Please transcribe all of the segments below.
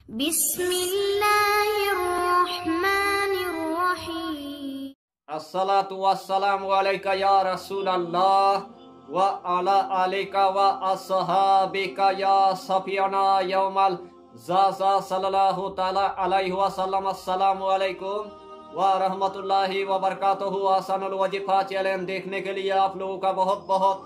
बिस्मिल्लाहिर्रहमानिर्रहीम। अस्सलातु वस्सलामु अलैका या रसूल अल्लाह व अला आलिका व अस्हाबिका या सफियाना यौमल ज़ाज़ा सल्लल्लाहु ताला अलैहि वसल्लम। अस्सलामु अलैकुम व रहमतुल्लाहि व बरकातुहू। आसानुल वजीफा चैलेंज देखने के लिए आप लोगों का बहुत बहुत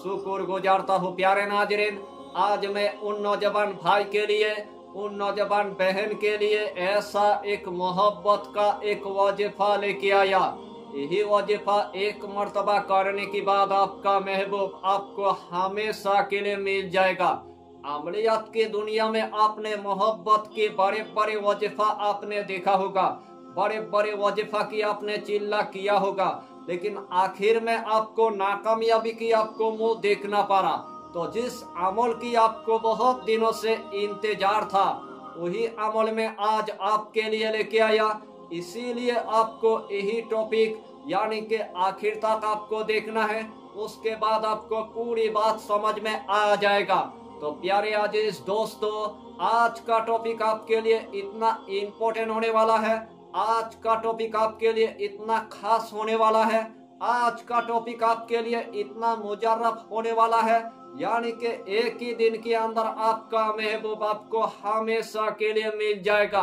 शुक्र गुजारता हूँ। प्यारे नाज़रीन, आज मैं उन नौजवान भाई के लिए, उन नौजवान बहन के लिए ऐसा एक मोहब्बत का एक वजीफा लेके आया। यही वजीफा एक मर्तबा करने के बाद आपका महबूब आपको हमेशा के लिए मिल जाएगा। अमलियत की दुनिया में आपने मोहब्बत के बड़े बड़े वजीफा आपने देखा होगा, बड़े बड़े वजीफा की आपने चिल्ला किया होगा, लेकिन आखिर में आपको नाकामयाबी की आपको मुंह देखना पड़ा। तो जिस अमल की आपको बहुत दिनों से इंतजार था, वही अमल में आज आपके लिए लेके आया। इसीलिए आपको यही टॉपिक यानी कि आखिर तक आपको देखना है, उसके बाद आपको पूरी बात समझ में आ जाएगा। तो प्यारे अजीज दोस्तों, आज का टॉपिक आपके लिए इतना इम्पोर्टेंट होने वाला है, आज का टॉपिक आपके लिए इतना खास होने वाला है, आज का टॉपिक आपके लिए इतना मुजर्रफ होने वाला है, यानी कि एक ही दिन के अंदर आपका महबूब आपको हमेशा के लिए मिल जाएगा।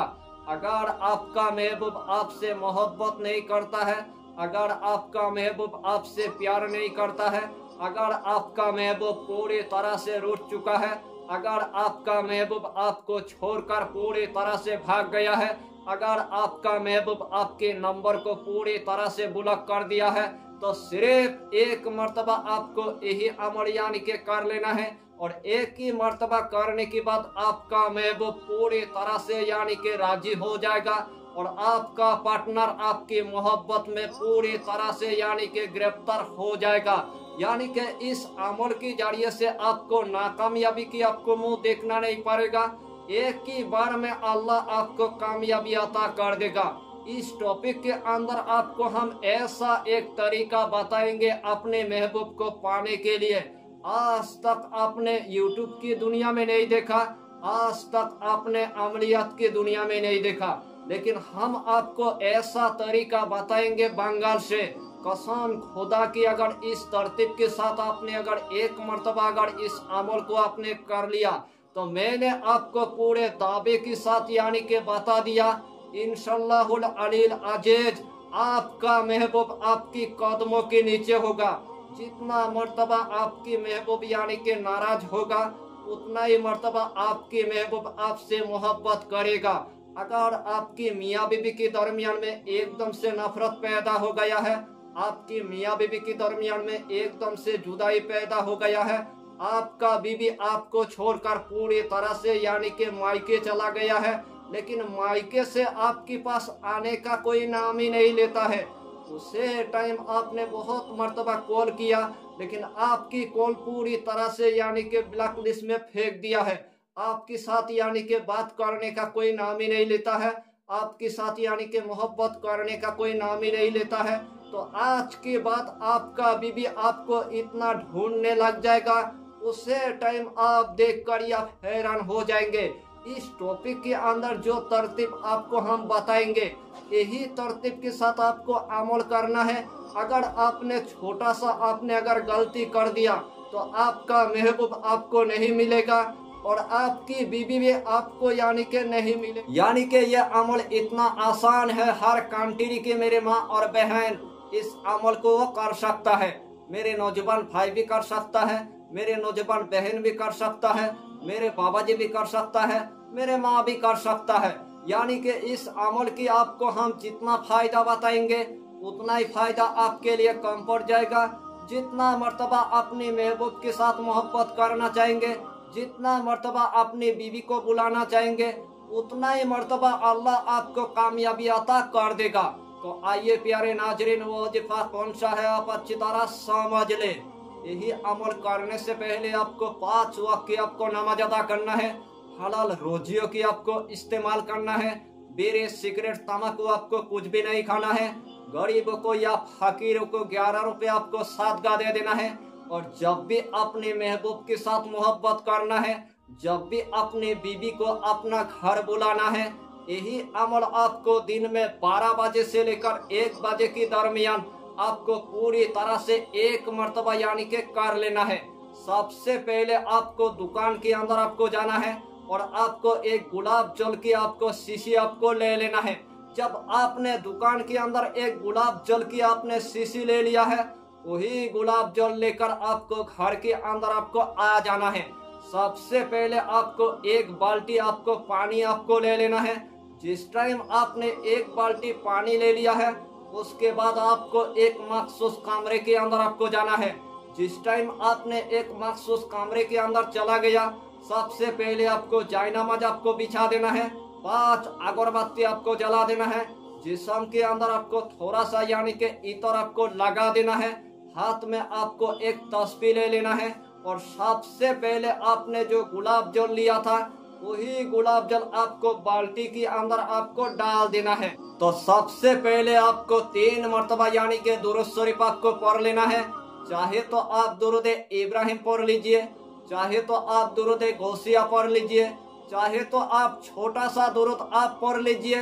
अगर आपका महबूब आपसे मोहब्बत नहीं करता है, अगर आपका महबूब आपसे प्यार नहीं करता है, अगर आपका महबूब पूरी तरह से रूठ चुका है, अगर आपका महबूब आपको छोड़कर पूरी तरह से भाग गया है, अगर आपका महबूब आपके नंबर को पूरी तरह से ब्लॉक कर दिया है, तो सिर्फ एक मर्तबा आपको यही अमल यानी के कर लेना है। और एक ही मर्तबा करने के बाद आपका महबूब पूरी तरह से यानी के राजी हो जाएगा और आपका पार्टनर आपकी मोहब्बत में पूरी तरह से यानी के गिरफ्तार हो जाएगा। यानी कि इस अमल के जरिए से आपको नाकामयाबी की आपको मुंह देखना नहीं पड़ेगा, एक ही बार में अल्लाह आपको कामयाबी अता कर देगा। इस टॉपिक के अंदर आपको हम ऐसा एक तरीका बताएंगे अपने महबूब को पाने के लिए, आज तक आपने यूट्यूब की दुनिया में नहीं देखा, आज तक आपने अमलियत की दुनिया में नहीं देखा, लेकिन हम आपको ऐसा तरीका बताएंगे बंगाल से। कसम खुदा की, अगर इस तरतीब के साथ आपने अगर एक मर्तबा अगर इस अमल को आपने कर लिया, तो मैंने आपको पूरे दावे के साथ यानी के बता दिया, इंशाअल्लाहुल अलील अजीज आपका महबूब आपकी कदमों के नीचे होगा। जितना मर्तबा आपकी महबूब यानी के नाराज होगा, उतना ही मर्तबा आपकी महबूब आपसे मोहब्बत करेगा। अगर आपकी मियाँ बीबी के दरमियान में एकदम से नफरत पैदा हो गया है, आपकी मियाँ बीबी के दरमियान में एकदम से जुदाई पैदा हो गया है, आपका बीबी आपको छोड़कर पूरी तरह से यानी के मायके चला गया है, लेकिन मायके से आपके पास आने का कोई नाम ही नहीं लेता है, उसे टाइम आपने बहुत मर्तबा कॉल किया, लेकिन आपकी कॉल पूरी तरह से यानी के ब्लैक लिस्ट में फेंक दिया है, आपके साथ यानी के बात करने का कोई नाम ही नहीं लेता है, आपके साथ यानी के मोहब्बत करने का कोई नाम ही नहीं लेता है। तो आज के बाद आपका बीबी आपको इतना ढूंढने लग जाएगा, उसे टाइम आप देखकर आप हैरान हो जाएंगे। इस टॉपिक के अंदर जो तरतीब आपको हम बताएंगे, यही तरतीब के साथ आपको अमल करना है। अगर आपने छोटा सा आपने अगर गलती कर दिया, तो आपका महबूब आपको नहीं मिलेगा और आपकी बीबी भी आपको यानी के नहीं मिले। यानी कि यह अमल इतना आसान है, हर कंट्री के मेरे माँ और बहन इस अमल को वो कर सकता है। मेरे नौजवान भाई भी कर सकता है, मेरे नौजवान बहन भी कर सकता है, मेरे बाबा जी भी कर सकता है, मेरे माँ भी कर सकता है। यानी कि इस अमल की आपको हम जितना फायदा बताएंगे, उतना ही फायदा आपके लिए कम पड़ जाएगा। जितना मर्तबा अपनी महबूब के साथ मोहब्बत करना चाहेंगे, जितना मर्तबा अपनी बीवी को बुलाना चाहेंगे, उतना ही मर्तबा अल्लाह आपको कामयाबी अता कर देगा। तो आइए प्यारे नाजरीन, वो वजीफा कौन सा है आप अच्छी तरह समझ ले। यही अमल करने से पहले आपको 5 वक्त की आपको नमाज अदा करना है, हलाल रोजियों की आपको इस्तेमाल करना है, बीड़ी सिगरेट तम्बाकू आपको कुछ भी नहीं खाना है, गरीबों को या फकीरों को 11 रुपए आपको सदका दे देना है। और जब भी अपने महबूब के साथ मोहब्बत करना है, जब भी अपनी बीवी को अपना घर बुलाना है, यही अमल आपको दिन में 12 बजे से लेकर 1 बजे के दरमियान आपको पूरी तरह से एक मर्तबा यानी कि कर लेना है। सबसे पहले आपको दुकान के अंदर आपको जाना है और आपको एक गुलाब जल की आपको शीशी आपको ले लेना है। जब आपने दुकान के अंदर एक गुलाब जल की आपने शीशी ले लिया है, वही गुलाब जल लेकर आपको घर के अंदर आपको आ जाना है। सबसे पहले आपको एक बाल्टी आपको पानी आपको ले लेना है। जिस टाइम आपने एक बाल्टी पानी ले लिया है, उसके बाद आपको एक मखसूस कमरे के अंदर आपको जाना है। जिस टाइम आपने एक मखसूस कमरे के अंदर चला गया, सबसे पहले आपको जायनमाज आपको बिछा देना है। 5 अगरबत्ती आपको जला देना है। जिस्म के अंदर आपको थोड़ा सा यानी कि इतर आपको लगा देना है। हाथ में आपको एक तस्बीह ले लेना है और सबसे पहले आपने जो गुलाब जल लिया था, वही गुलाब जल आपको बाल्टी के अंदर आपको डाल देना है। तो सबसे पहले आपको 3 मरतबा यानी कि दुरूद शरीफ आपको पढ़ लेना है। चाहे तो आप दुरूद इब्राहिम पढ़ लीजिए, चाहे तो आप दुरूद गौसिया पढ़ लीजिए, चाहे तो आप छोटा सा दुरूद आप पढ़ लीजिए,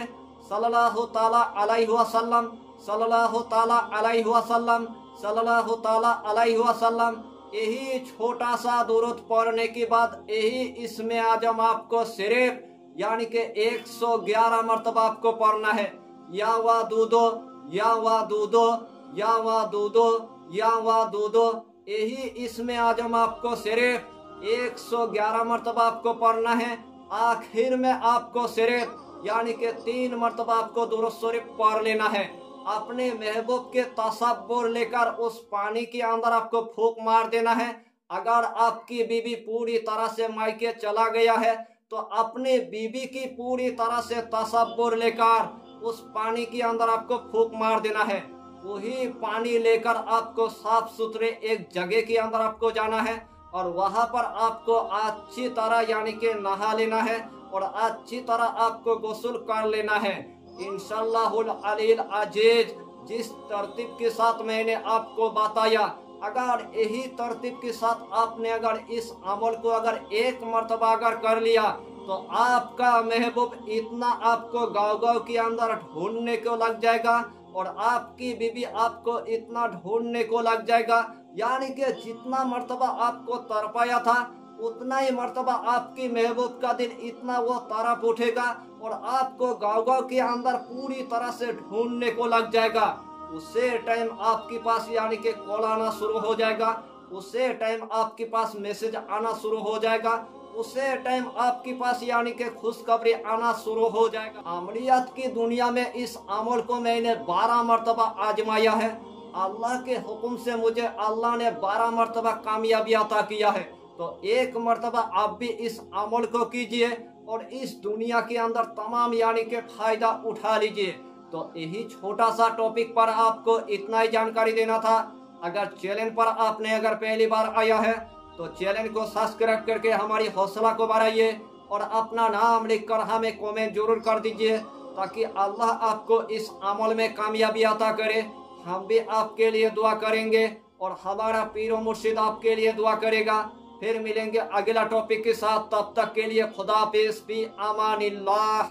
सल्लल्लाहु ताला अलैहि वसल्लम, सल्लल्लाहु ताला अलैहि वसल्लम, सल्लल्लाहु ताला अलैहि वसल्लम। यही छोटा सा दुरूद पढ़ने के बाद यही इसमें आजम आपको सिर्फ यानी कि 111 मरतबा आपको पढ़ना है। या वादूदो, या वादूदो, या वादूदो, या वादूदो। यही इसमें आजम आपको सिर्फ 111 मरतबा आपको पढ़ना है। आखिर में आपको सिर्फ यानी कि 3 मरतबा आपको दुरूद शरीफ पढ़ लेना है। अपने महबूब के तसव्वुर लेकर उस पानी के अंदर आपको फूंक मार देना है। अगर आपकी बीवी पूरी तरह से मायके चला गया है, तो अपने बीवी की पूरी तरह से तसव्वुर लेकर उस पानी के अंदर आपको फूंक मार देना है। वही पानी लेकर आपको साफ सुथरे एक जगह के अंदर आपको जाना है और वहां पर आपको अच्छी तरह यानी कि नहा लेना है और अच्छी तरह आपको गुस्ल कर लेना है। इंशाअल्लाहुल अलील अजीज, जिस तरतीब के साथ मैंने आपको बताया, अगर यही तरतीब के साथ आपने अगर इस अमल को अगर 1 मरतबा अगर कर लिया, तो आपका महबूब इतना आपको गाँव के अंदर ढूंढने को लग जाएगा और आपकी बीवी आपको इतना ढूंढने को लग जाएगा, यानी कि जितना मरतबा आपको तड़पाया था, उतना ही मरतबा आपकी महबूब का दिल इतना वो तरफ उठेगा और आपको गाँव के अंदर पूरी तरह से ढूंढने को लग जाएगा। उसे टाइम आपके पास यानी कि कॉल आना शुरू हो जाएगा, उसे टाइम आपके पास मैसेज आना शुरू हो जाएगा, उसे टाइम आपके पास यानी कि खुशखबरी आना शुरू हो जाएगा। अमलियत की दुनिया में इस अमल को मैंने 12 मरतबा आजमाया है। अल्लाह के हुक्म से मुझे अल्लाह ने 12 मरतबा कामयाबी अता किया है। तो 1 मरतबा आप भी इस अमल को कीजिए और इस दुनिया के अंदर तमाम यानी कि फायदा उठा लीजिए। तो यही छोटा सा टॉपिक पर आपको इतना ही जानकारी देना था। अगर चैनल पर आपने अगर पहली बार आया है, तो चैनल को सब्सक्राइब करके हमारी हौसला को बढ़ाइए और अपना नाम लिखकर हमें कमेंट जरूर कर दीजिए, ताकि अल्लाह आपको इस अमल में कामयाबी अता करे। हम भी आपके लिए दुआ करेंगे और हमारा पीरो मुर्शिद आपके लिए दुआ करेगा। फिर मिलेंगे अगला टॉपिक के साथ, तब तक के लिए खुदा हाफिज़, फी अमानिल्लाह।